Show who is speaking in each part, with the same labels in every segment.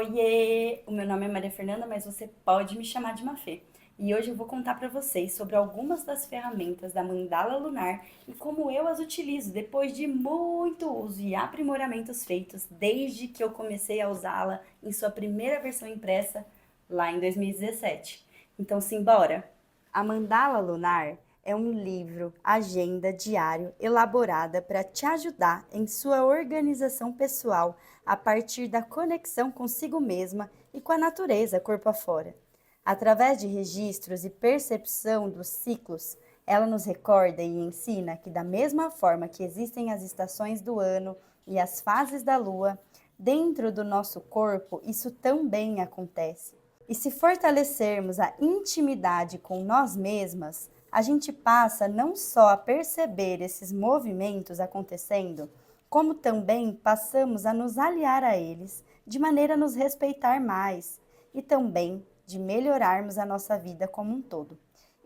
Speaker 1: Oiê! O meu nome é Maria Fernanda, mas você pode me chamar de Mafê. E hoje eu vou contar para vocês sobre algumas das ferramentas da mandala lunar e como eu as utilizo depois de muito uso e aprimoramentos feitos desde que eu comecei a usá-la em sua primeira versão impressa lá em 2017. Então, simbora! A mandala lunar é um livro, agenda diário elaborada para te ajudar em sua organização pessoal a partir da conexão consigo mesma e com a natureza corpo afora. Através de registros e percepção dos ciclos, ela nos recorda e ensina que, da mesma forma que existem as estações do ano e as fases da lua, dentro do nosso corpo isso também acontece. E se fortalecermos a intimidade com nós mesmas, a gente passa não só a perceber esses movimentos acontecendo, como também passamos a nos aliar a eles, de maneira a nos respeitar mais e também de melhorarmos a nossa vida como um todo,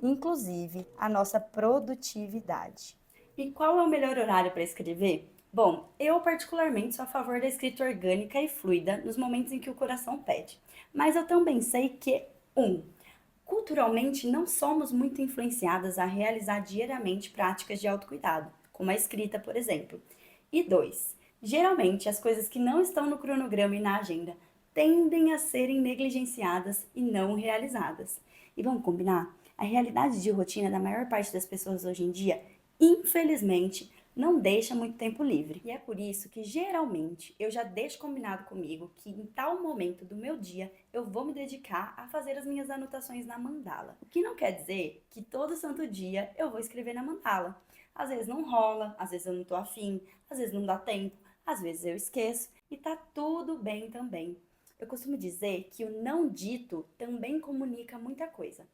Speaker 1: inclusive a nossa produtividade. E qual é o melhor horário para escrever? Bom, eu particularmente sou a favor da escrita orgânica e fluida nos momentos em que o coração pede. Mas eu também sei que, culturalmente não somos muito influenciadas a realizar diariamente práticas de autocuidado, como a escrita, por exemplo. E 2, geralmente as coisas que não estão no cronograma e na agenda tendem a serem negligenciadas e não realizadas. E vamos combinar? A realidade de rotina da maior parte das pessoas hoje em dia, infelizmente, não deixa muito tempo livre. E é por isso que, geralmente, eu já deixo combinado comigo que em tal momento do meu dia eu vou me dedicar a fazer as minhas anotações na mandala. O que não quer dizer que todo santo dia eu vou escrever na mandala. Às vezes não rola, às vezes eu não tô afim, às vezes não dá tempo, às vezes eu esqueço e tá tudo bem também. Eu costumo dizer que o não dito também comunica muita coisa.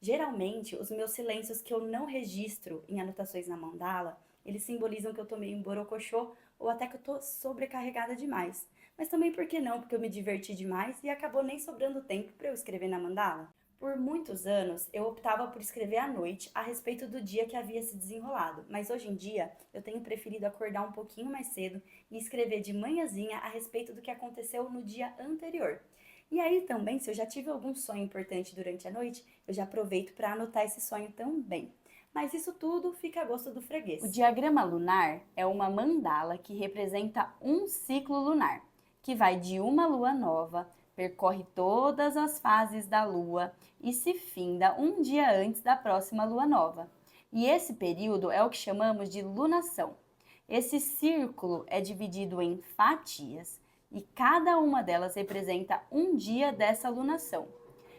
Speaker 1: Geralmente, os meus silêncios que eu não registro em anotações na mandala, eles simbolizam que eu tô meio em borocochô ou até que eu tô sobrecarregada demais. Mas também por que não? Porque eu me diverti demais e acabou nem sobrando tempo para eu escrever na mandala. Por muitos anos, eu optava por escrever à noite a respeito do dia que havia se desenrolado, mas hoje em dia eu tenho preferido acordar um pouquinho mais cedo e escrever de manhãzinha a respeito do que aconteceu no dia anterior. E aí também, se eu já tive algum sonho importante durante a noite, eu já aproveito para anotar esse sonho também. Mas isso tudo fica a gosto do freguês. O diagrama lunar é uma mandala que representa um ciclo lunar, que vai de uma lua nova, percorre todas as fases da lua e se finda um dia antes da próxima lua nova. E esse período é o que chamamos de lunação. Esse círculo é dividido em fatias e cada uma delas representa um dia dessa lunação.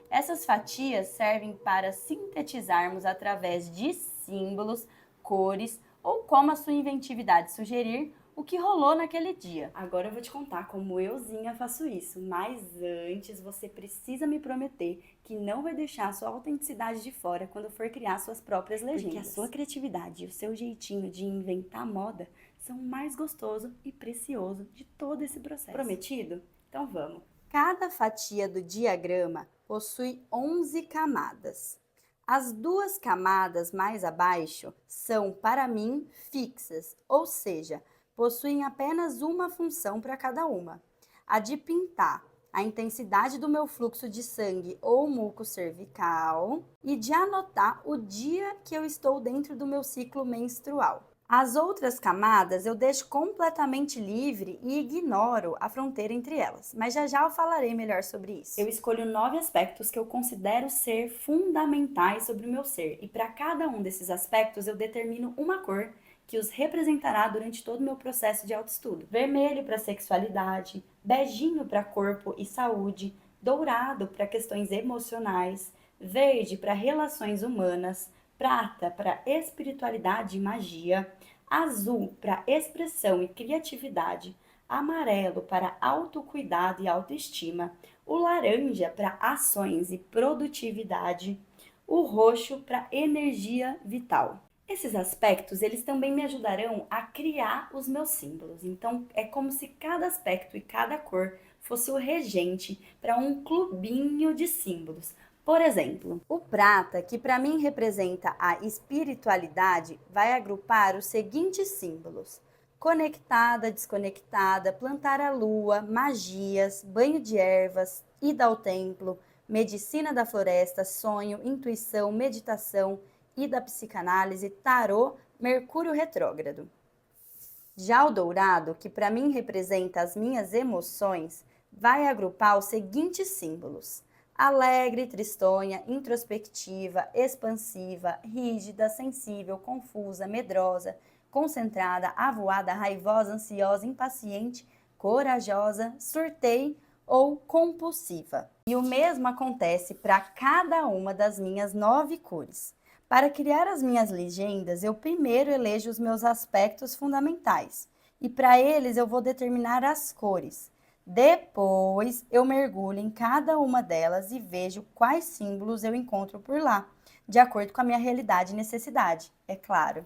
Speaker 1: Essas fatias servem para sintetizarmos através de símbolos, cores ou como a sua inventividade sugerir o que rolou naquele dia. Agora eu vou te contar como euzinha faço isso, mas antes você precisa me prometer que não vai deixar a sua autenticidade de fora quando for criar suas próprias legendas. Porque a sua criatividade e o seu jeitinho de inventar moda são o mais gostoso e precioso de todo esse processo. Prometido? Então vamos! Cada fatia do diagrama possui 11 camadas. As duas camadas mais abaixo são, para mim, fixas, ou seja, possuem apenas uma função para cada uma. A de pintar a intensidade do meu fluxo de sangue ou muco cervical e de anotar o dia que eu estou dentro do meu ciclo menstrual. As outras camadas eu deixo completamente livre e ignoro a fronteira entre elas, mas já eu falarei melhor sobre isso. Eu escolho 9 aspectos que eu considero ser fundamentais sobre o meu ser, e para cada um desses aspectos eu determino uma cor que os representará durante todo o meu processo de autoestudo. Vermelho para sexualidade, beijinho para corpo e saúde, dourado para questões emocionais, verde para relações humanas, prata para espiritualidade e magia, azul para expressão e criatividade, amarelo para autocuidado e autoestima, o laranja para ações e produtividade, o roxo para energia vital. Esses aspectos, eles também me ajudarão a criar os meus símbolos. Então, é como se cada aspecto e cada cor fosse o regente para um clubinho de símbolos. Por exemplo, o prata, que para mim representa a espiritualidade, vai agrupar os seguintes símbolos: Conectada, desconectada, plantar a lua, magias, banho de ervas, ida ao templo, medicina da floresta, sonho, intuição, meditação, ida à psicanálise, tarô, Mercúrio retrógrado. Já o dourado, que para mim representa as minhas emoções, vai agrupar os seguintes símbolos: alegre, tristonha, introspectiva, expansiva, rígida, sensível, confusa, medrosa, concentrada, avoada, raivosa, ansiosa, impaciente, corajosa, surtei ou compulsiva. E o mesmo acontece para cada uma das minhas 9 cores. Para criar as minhas legendas, eu primeiro elejo os meus aspectos fundamentais e para eles eu vou determinar as cores. Depois eu mergulho em cada uma delas e vejo quais símbolos eu encontro por lá, de acordo com a minha realidade e necessidade, é claro.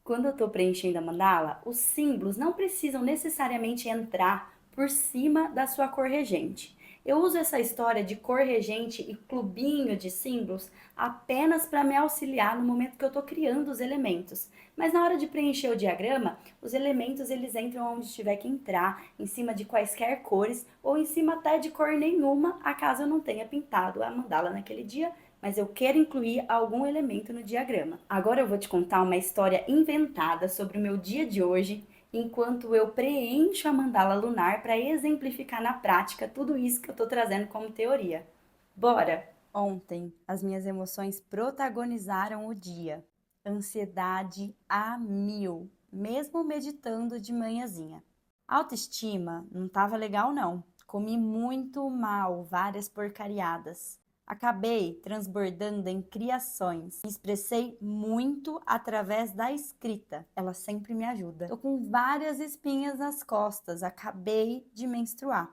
Speaker 1: Quando eu estou preenchendo a mandala, os símbolos não precisam necessariamente entrar por cima da sua cor regente. Eu uso essa história de cor regente e clubinho de símbolos apenas para me auxiliar no momento que eu estou criando os elementos. Mas na hora de preencher o diagrama, os elementos eles entram onde tiver que entrar, em cima de quaisquer cores ou em cima até de cor nenhuma, acaso eu não tenha pintado a mandala naquele dia, mas eu quero incluir algum elemento no diagrama. Agora eu vou te contar uma história inventada sobre o meu dia de hoje, enquanto eu preencho a mandala lunar para exemplificar na prática tudo isso que eu estou trazendo como teoria. Bora! Ontem, as minhas emoções protagonizaram o dia. Ansiedade a mil, mesmo meditando de manhãzinha. Autoestima não estava legal não. Comi muito mal, várias porcariadas. Acabei transbordando em criações. Me expressei muito através da escrita. Ela sempre me ajuda. Tô com várias espinhas nas costas. Acabei de menstruar.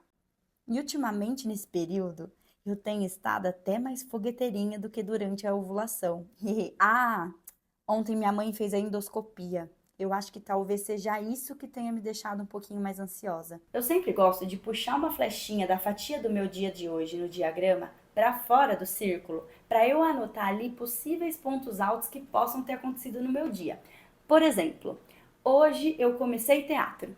Speaker 1: E ultimamente nesse período, eu tenho estado até mais fogueteirinha do que durante a ovulação. Ontem minha mãe fez a endoscopia. Eu acho que talvez seja isso que tenha me deixado um pouquinho mais ansiosa. Eu sempre gosto de puxar uma flechinha da fatia do meu dia de hoje no diagrama para fora do círculo, para eu anotar ali possíveis pontos altos que possam ter acontecido no meu dia. Por exemplo, hoje eu comecei teatro.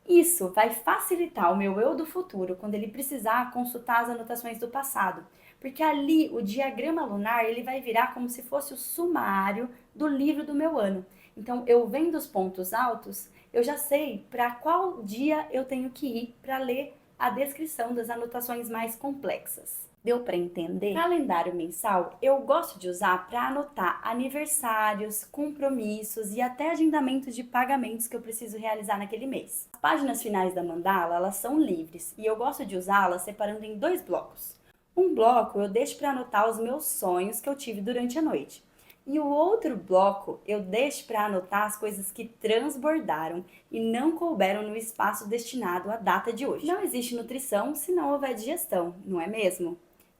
Speaker 1: Isso vai facilitar o meu eu do futuro quando ele precisar consultar as anotações do passado, porque ali o diagrama lunar ele vai virar como se fosse o sumário do livro do meu ano. Então, eu vendo os pontos altos, eu já sei para qual dia eu tenho que ir para ler a descrição das anotações mais complexas. Deu para entender? Calendário mensal eu gosto de usar para anotar aniversários, compromissos e até agendamentos de pagamentos que eu preciso realizar naquele mês. As páginas finais da mandala, elas são livres e eu gosto de usá-las separando em 2 blocos. Um bloco eu deixo para anotar os meus sonhos que eu tive durante a noite. E o outro bloco eu deixo para anotar as coisas que transbordaram e não couberam no espaço destinado à data de hoje. Não existe nutrição se não houver digestão, não é mesmo?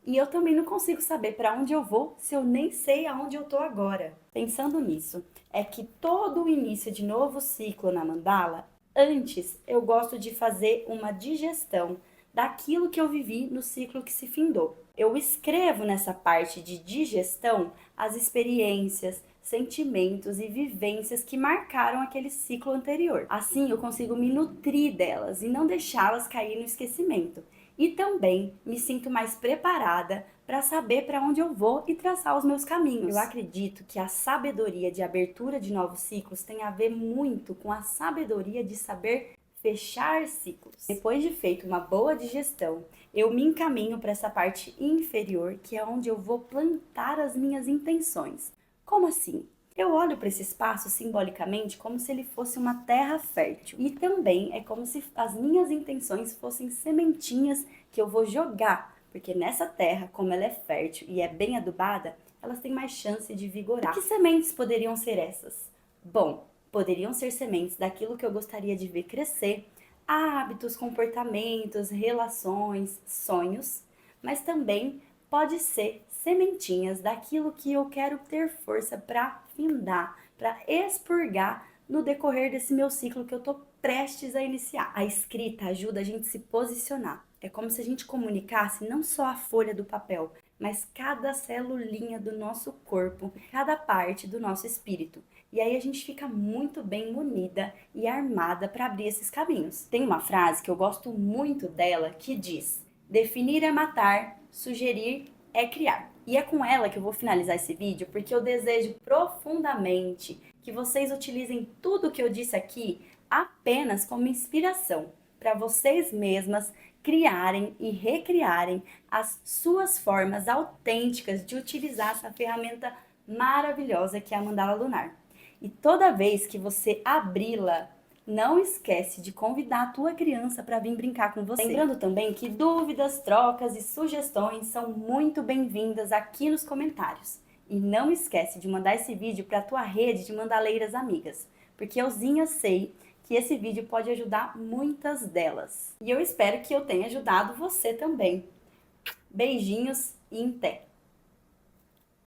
Speaker 1: E eu também não consigo saber para onde eu vou se eu nem sei aonde eu tô agora. Pensando nisso, é que todo o início de novo ciclo na mandala, antes eu gosto de fazer uma digestão daquilo que eu vivi no ciclo que se findou. Eu escrevo nessa parte de digestão as experiências, sentimentos e vivências que marcaram aquele ciclo anterior. Assim eu consigo me nutrir delas e não deixá-las cair no esquecimento. E também me sinto mais preparada para saber para onde eu vou e traçar os meus caminhos. Eu acredito que a sabedoria de abertura de novos ciclos tem a ver muito com a sabedoria de saber fechar ciclos. Depois de feito uma boa digestão, eu me encaminho para essa parte inferior, que é onde eu vou plantar as minhas intenções. Como assim? Eu olho para esse espaço simbolicamente como se ele fosse uma terra fértil. E também é como se as minhas intenções fossem sementinhas que eu vou jogar, porque nessa terra, como ela é fértil e é bem adubada, elas têm mais chance de vigorar. Que sementes poderiam ser essas? Bom, poderiam ser sementes daquilo que eu gostaria de ver crescer, hábitos, comportamentos, relações, sonhos, mas também pode ser sementinhas daquilo que eu quero ter força para findar, para expurgar no decorrer desse meu ciclo que eu tô prestes a iniciar. A escrita ajuda a gente a se posicionar. É como se a gente comunicasse não só a folha do papel, mas cada celulinha do nosso corpo, cada parte do nosso espírito. E aí a gente fica muito bem munida e armada para abrir esses caminhos. Tem uma frase que eu gosto muito dela que diz: definir é matar, sugerir é criar. E é com ela que eu vou finalizar esse vídeo, porque eu desejo profundamente que vocês utilizem tudo que eu disse aqui apenas como inspiração para vocês mesmas criarem e recriarem as suas formas autênticas de utilizar essa ferramenta maravilhosa que é a mandala lunar. E toda vez que você abri-la, não esquece de convidar a tua criança para vir brincar com você. Lembrando também que dúvidas, trocas e sugestões são muito bem-vindas aqui nos comentários. E não esquece de mandar esse vídeo para a tua rede de mandaleiras amigas, porque euzinha sei que esse vídeo pode ajudar muitas delas. E eu espero que eu tenha ajudado você também. Beijinhos e até!